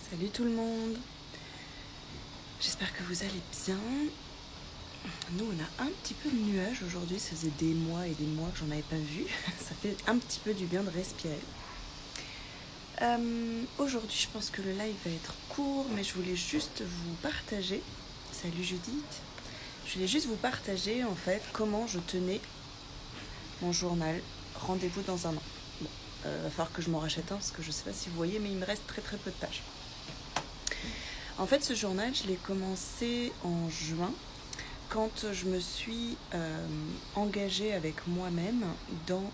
Salut tout le monde, j'espère que vous allez bien. Nous on a un petit peu de nuages aujourd'hui, ça faisait des mois et des mois que j'en avais pas vu. Ça fait un petit peu du bien de respirer. Aujourd'hui je pense que le live va être court, mais je voulais juste vous partager, salut Judith, je voulais juste vous partager en fait comment je tenais mon journal Rendez-vous dans un an. Bon, va falloir que je m'en rachète un parce que je sais pas si vous voyez, mais il me reste très peu de pages. En fait, ce journal, je l'ai commencé en juin, quand je me suis engagée avec moi-même dans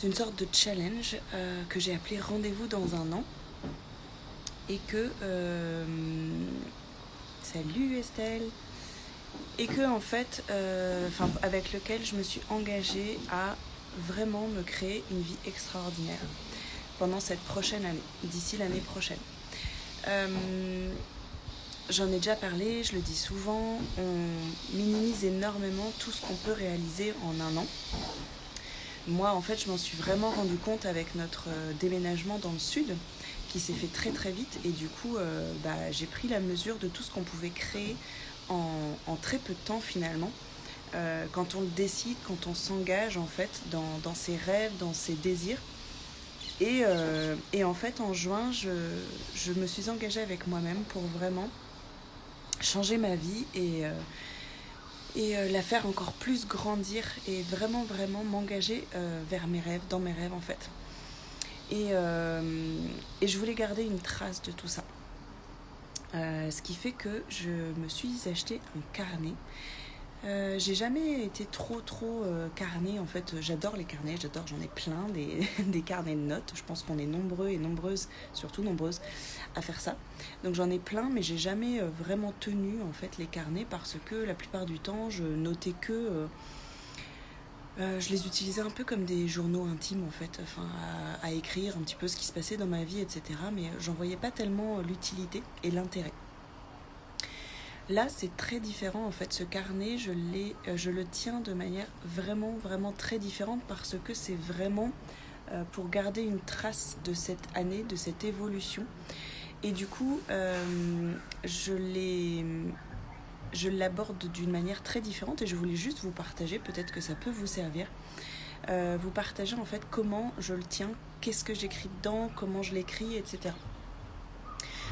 une sorte de challenge que j'ai appelé Rendez-vous dans un an. Et que... salut Estelle. Et que, en fait, avec lequel je me suis engagée à vraiment me créer une vie extraordinaire pendant cette prochaine année, d'ici l'année prochaine. J'en ai déjà parlé, je le dis souvent, on minimise énormément tout ce qu'on peut réaliser en un an. Moi, en fait, je m'en suis vraiment rendu compte avec notre déménagement dans le sud, qui s'est fait très vite. Et du coup, j'ai pris la mesure de tout ce qu'on pouvait créer en très peu de temps, finalement. Quand on le décide, quand on s'engage, en fait, dans ses rêves, dans ses désirs. Et en fait, en juin, je me suis engagée avec moi-même pour vraiment changer ma vie et la faire encore plus grandir et vraiment m'engager vers mes rêves, dans mes rêves en fait. Et je voulais garder une trace de tout ça. Ce qui fait que je me suis acheté un carnet. J'ai jamais été trop carnet en fait. J'adore les carnets, j'en ai plein des carnets de notes. Je pense qu'on est nombreux et nombreuses, surtout nombreuses, à faire ça. Donc j'en ai plein, mais j'ai jamais vraiment tenu en fait les carnets parce que la plupart du temps je notais que je les utilisais un peu comme des journaux intimes en fait, à écrire un petit peu ce qui se passait dans ma vie, etc. Mais j'en voyais pas tellement l'utilité et l'intérêt. Là, c'est très différent en fait. Ce carnet, je le tiens de manière vraiment très différente parce que c'est vraiment pour garder une trace de cette année, de cette évolution. Et du coup, je l'aborde d'une manière très différente et je voulais juste vous partager, peut-être que ça peut vous servir, vous partager en fait comment je le tiens, qu'est-ce que j'écris dedans, comment je l'écris, etc.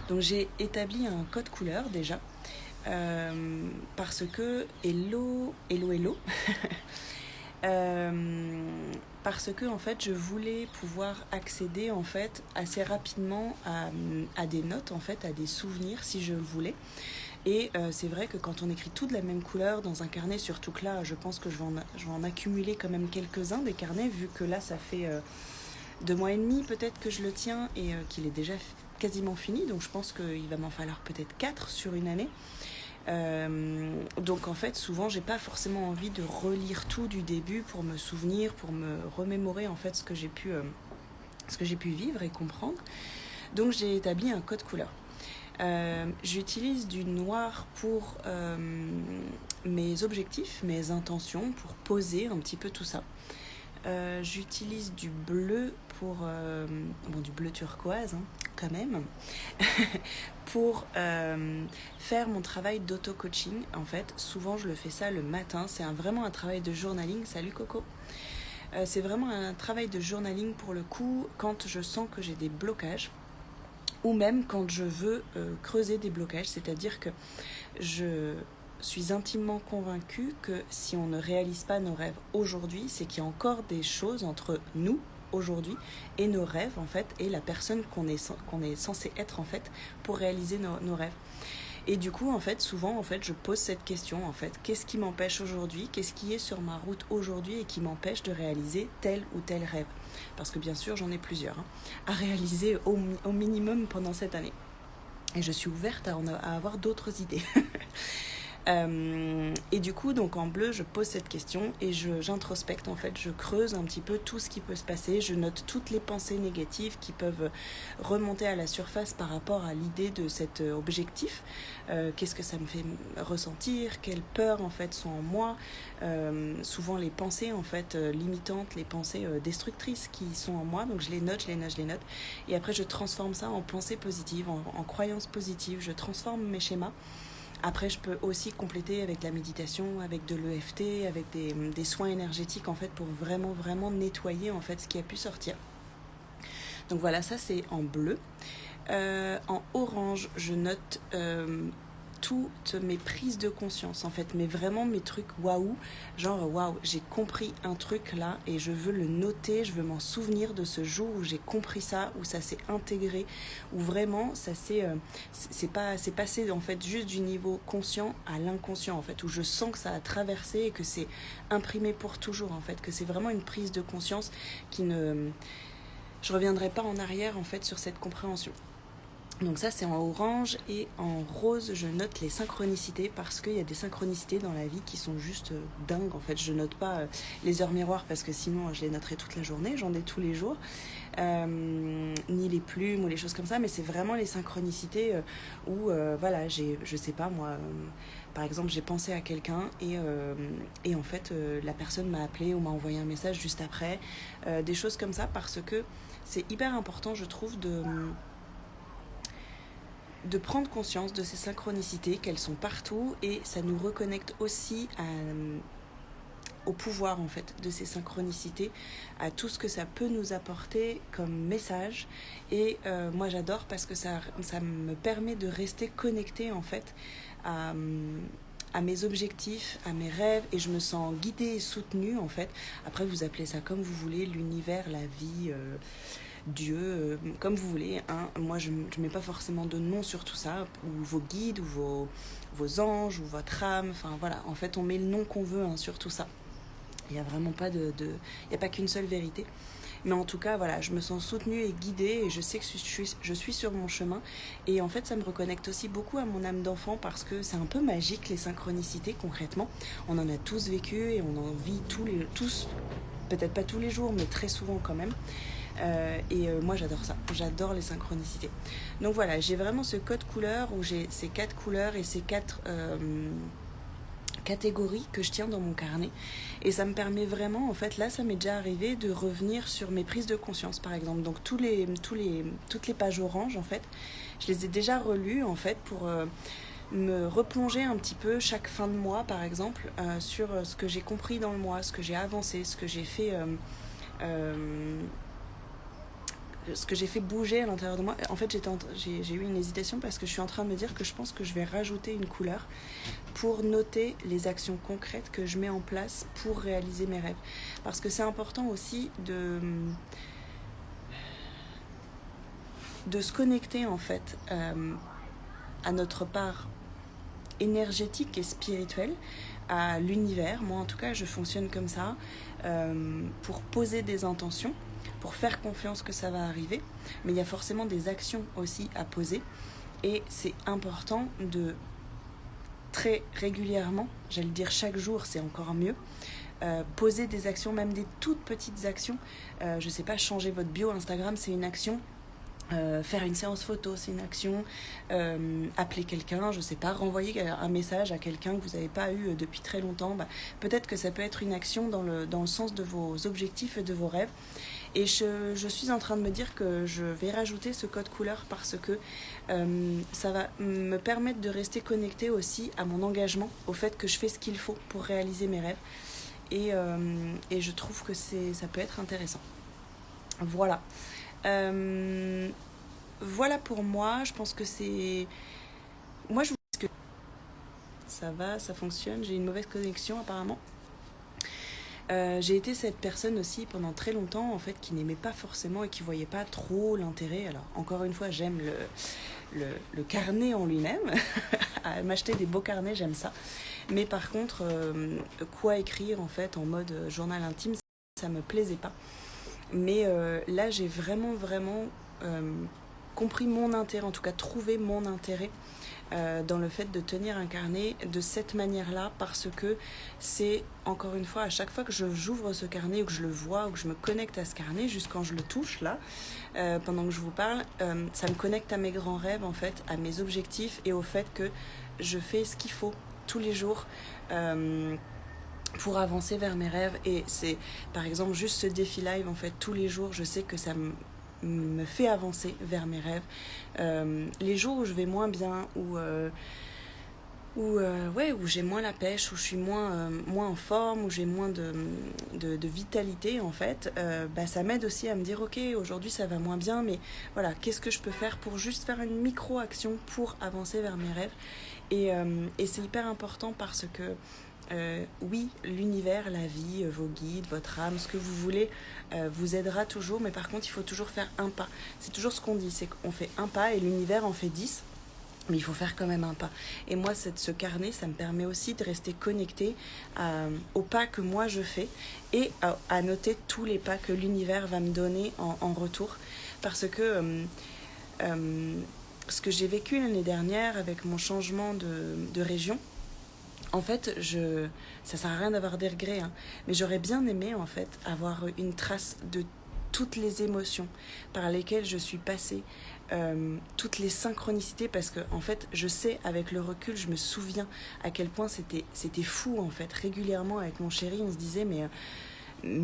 Donc j'ai établi un code couleur déjà. Parce que hello parce que en fait je voulais pouvoir accéder en fait assez rapidement à des notes en fait, à des souvenirs si je le voulais. Et c'est vrai que quand on écrit tout de la même couleur dans un carnet, surtout que là je pense que je vais en accumuler quand même quelques-uns des carnets, vu que là ça fait 2 mois et demi peut-être que je le tiens et qu'il est déjà quasiment fini, donc je pense qu'il va m'en falloir peut-être 4 sur une année. Donc en fait souvent j'ai pas forcément envie de relire tout du début pour me souvenir, pour me remémorer en fait ce que j'ai pu vivre et comprendre. Donc j'ai établi un code couleur. J'utilise du noir pour mes objectifs, mes intentions, pour poser un petit peu tout ça. J'utilise du bleu pour du bleu turquoise quand même pour faire mon travail d'auto-coaching. En fait, souvent je le fais ça le matin. C'est vraiment un travail de journaling. Salut Coco. C'est vraiment un travail de journaling pour le coup, quand je sens que j'ai des blocages ou même quand je veux creuser des blocages. C'est-à-dire que je suis intimement convaincue que si on ne réalise pas nos rêves aujourd'hui, c'est qu'il y a encore des choses entre nous aujourd'hui et nos rêves en fait, et la personne qu'on est censé être en fait pour réaliser nos rêves. Et du coup en fait souvent en fait je pose cette question en fait: qu'est-ce qui m'empêche aujourd'hui, qu'est-ce qui est sur ma route aujourd'hui et qui m'empêche de réaliser tel ou tel rêve, parce que bien sûr j'en ai plusieurs à réaliser au minimum pendant cette année, et je suis ouverte à avoir d'autres idées. Et du coup, donc en bleu, je pose cette question et j'introspecte en fait, je creuse un petit peu tout ce qui peut se passer, je note toutes les pensées négatives qui peuvent remonter à la surface par rapport à l'idée de cet objectif. Qu'est-ce que ça me fait ressentir, quelles peurs en fait sont en moi, souvent les pensées en fait limitantes, les pensées destructrices qui sont en moi, donc je les note, et après je transforme ça en pensée positive, en croyance positive, je transforme mes schémas. Après, je peux aussi compléter avec la méditation, avec de l'EFT, avec des soins énergétiques en fait pour vraiment nettoyer en fait ce qui a pu sortir. Donc voilà, ça c'est en bleu. En orange, je note toutes mes prises de conscience en fait, mais vraiment mes trucs waouh, genre waouh, j'ai compris un truc là et je veux le noter, je veux m'en souvenir de ce jour où j'ai compris ça, où ça s'est intégré, où vraiment ça c'est passé en fait juste du niveau conscient à l'inconscient en fait, où je sens que ça a traversé et que c'est imprimé pour toujours en fait, que c'est vraiment une prise de conscience qui ne... Je reviendrai pas en arrière en fait sur cette compréhension. Donc ça c'est en orange, et en rose je note les synchronicités parce qu'il y a des synchronicités dans la vie qui sont juste dingues en fait. Je note pas les heures miroirs parce que sinon je les noterais toute la journée, j'en ai tous les jours, ni les plumes ou les choses comme ça, mais c'est vraiment les synchronicités où voilà, je sais pas moi, par exemple j'ai pensé à quelqu'un et en fait la personne m'a appelé ou m'a envoyé un message juste après, des choses comme ça, parce que c'est hyper important je trouve de prendre conscience de ces synchronicités, qu'elles sont partout, et ça nous reconnecte aussi au pouvoir en fait de ces synchronicités, à tout ce que ça peut nous apporter comme message. Et moi j'adore parce que ça me permet de rester connectée en fait à mes objectifs, à mes rêves, et je me sens guidée et soutenue en fait. Après vous appelez ça comme vous voulez, l'univers, la vie, Dieu, comme vous voulez, hein. Moi je ne mets pas forcément de nom sur tout ça, ou vos guides, ou vos anges, ou votre âme, enfin voilà, en fait on met le nom qu'on veut hein, sur tout ça. Il n'y a vraiment pas il n'y a pas qu'une seule vérité. Mais en tout cas, voilà, je me sens soutenue et guidée, et je sais que je suis sur mon chemin. Et en fait, ça me reconnecte aussi beaucoup à mon âme d'enfant, parce que c'est un peu magique, les synchronicités, concrètement. On en a tous vécu et on en vit tous, peut-être pas tous les jours, mais très souvent quand même. Moi j'adore ça, j'adore les synchronicités. Donc voilà, j'ai vraiment ce code couleur où j'ai ces 4 couleurs et ces 4 catégories que je tiens dans mon carnet, et ça me permet vraiment, en fait là ça m'est déjà arrivé de revenir sur mes prises de conscience par exemple. Donc toutes les pages oranges en fait, je les ai déjà relues en fait pour me replonger un petit peu chaque fin de mois par exemple, sur ce que j'ai compris dans le mois, ce que j'ai avancé, ce que j'ai fait bouger à l'intérieur de moi. En fait, j'ai eu une hésitation parce que je suis en train de me dire que je pense que je vais rajouter une couleur pour noter les actions concrètes que je mets en place pour réaliser mes rêves. Parce que c'est important aussi de se connecter en fait à notre part énergétique et spirituelle, à l'univers. Moi en tout cas je fonctionne comme ça, pour poser des intentions, pour faire confiance que ça va arriver, mais il y a forcément des actions aussi à poser, et c'est important de très régulièrement, j'allais dire chaque jour, c'est encore mieux, poser des actions, même des toutes petites actions. Je sais pas, changer votre bio Instagram, c'est une action. Faire une séance photo, c'est une action. Appeler quelqu'un, je sais pas, renvoyer un message à quelqu'un que vous n'avez pas eu depuis très longtemps, peut-être que ça peut être une action dans le sens de vos objectifs et de vos rêves. Et je suis en train de me dire que je vais rajouter ce code couleur parce que ça va me permettre de rester connectée aussi à mon engagement, au fait que je fais ce qu'il faut pour réaliser mes rêves. Et je trouve que ça peut être intéressant. Voilà. Voilà pour moi. Je pense que c'est... Moi, je vous dis que ça va, ça fonctionne. J'ai une mauvaise connexion apparemment. J'ai été cette personne aussi pendant très longtemps en fait qui n'aimait pas forcément et qui voyait pas trop l'intérêt. Alors encore une fois, j'aime le carnet en lui-même. M'acheter des beaux carnets, j'aime ça. Mais par contre, quoi écrire en fait en mode journal intime, ça me plaisait pas. Mais là, j'ai vraiment compris mon intérêt, en tout cas trouvé mon intérêt dans le fait de tenir un carnet de cette manière-là, parce que c'est, encore une fois, à chaque fois que j'ouvre ce carnet, ou que je le vois, ou que je me connecte à ce carnet, juste quand je le touche là, pendant que je vous parle, ça me connecte à mes grands rêves, en fait, à mes objectifs, et au fait que je fais ce qu'il faut tous les jours pour avancer vers mes rêves. Et c'est, par exemple, juste ce défi live, en fait, tous les jours, je sais que ça me fait avancer vers mes rêves. Les jours où je vais moins bien, où j'ai moins la pêche, où je suis moins en forme, où j'ai moins de vitalité, en fait, ça m'aide aussi à me dire, ok, aujourd'hui ça va moins bien, mais voilà, qu'est-ce que je peux faire pour juste faire une micro-action pour avancer vers mes rêves. Et c'est hyper important, parce que oui, l'univers, la vie, vos guides, votre âme, ce que vous voulez, vous aidera toujours, mais par contre, il faut toujours faire un pas. C'est toujours ce qu'on dit, c'est qu'on fait un pas et l'univers en fait 10, mais il faut faire quand même un pas. Et moi, ce carnet, ça me permet aussi de rester connectée aux pas que moi je fais, et à noter tous les pas que l'univers va me donner en retour. Parce que ce que j'ai vécu l'année dernière avec mon changement de région, en fait, ça sert à rien d'avoir des regrets, hein, mais j'aurais bien aimé, en fait, avoir une trace de toutes les émotions par lesquelles je suis passée, toutes les synchronicités, parce que, en fait, je sais, avec le recul, je me souviens à quel point c'était fou, en fait. Régulièrement, avec mon chéri, on se disait, mais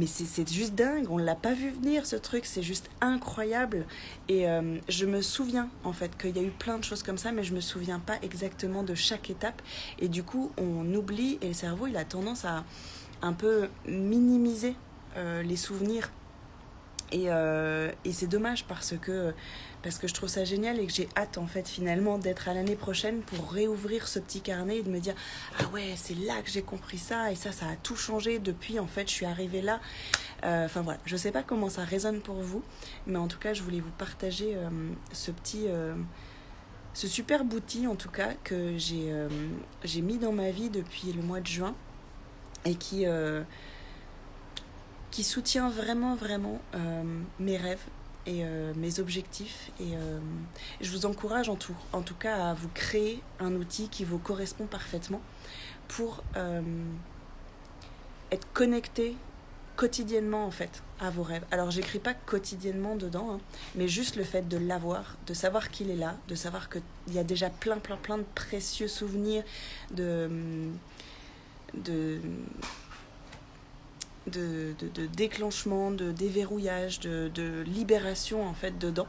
c'est juste dingue, on l'a pas vu venir, ce truc, c'est juste incroyable. Et je me souviens, en fait, qu'il y a eu plein de choses comme ça, mais je me souviens pas exactement de chaque étape. Et du coup, on oublie, et le cerveau, il a tendance à un peu minimiser les souvenirs. Et c'est dommage, parce que je trouve ça génial, et que j'ai hâte, en fait, finalement, d'être à l'année prochaine pour réouvrir ce petit carnet et de me dire, ah ouais, c'est là que j'ai compris ça, et ça a tout changé depuis, en fait, je suis arrivée là. Enfin voilà, je sais pas comment ça résonne pour vous, mais en tout cas, je voulais vous partager ce superbe outil, en tout cas, que j'ai mis dans ma vie depuis le mois de juin, et qui soutient vraiment, vraiment mes rêves et mes objectifs. Et je vous encourage en tout cas à vous créer un outil qui vous correspond parfaitement pour être connecté quotidiennement, en fait, à vos rêves. Alors, j'écris pas quotidiennement dedans, hein, mais juste le fait de l'avoir, de savoir qu'il est là, de savoir qu'il y a déjà plein de précieux souvenirs de déclenchement, de déverrouillage, de libération, en fait, dedans.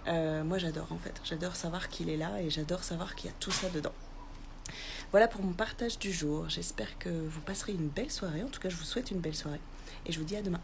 Moi, j'adore, en fait. J'adore savoir qu'il est là, et j'adore savoir qu'il y a tout ça dedans. Voilà pour mon partage du jour. J'espère que vous passerez une belle soirée. En tout cas, je vous souhaite une belle soirée. Et je vous dis à demain.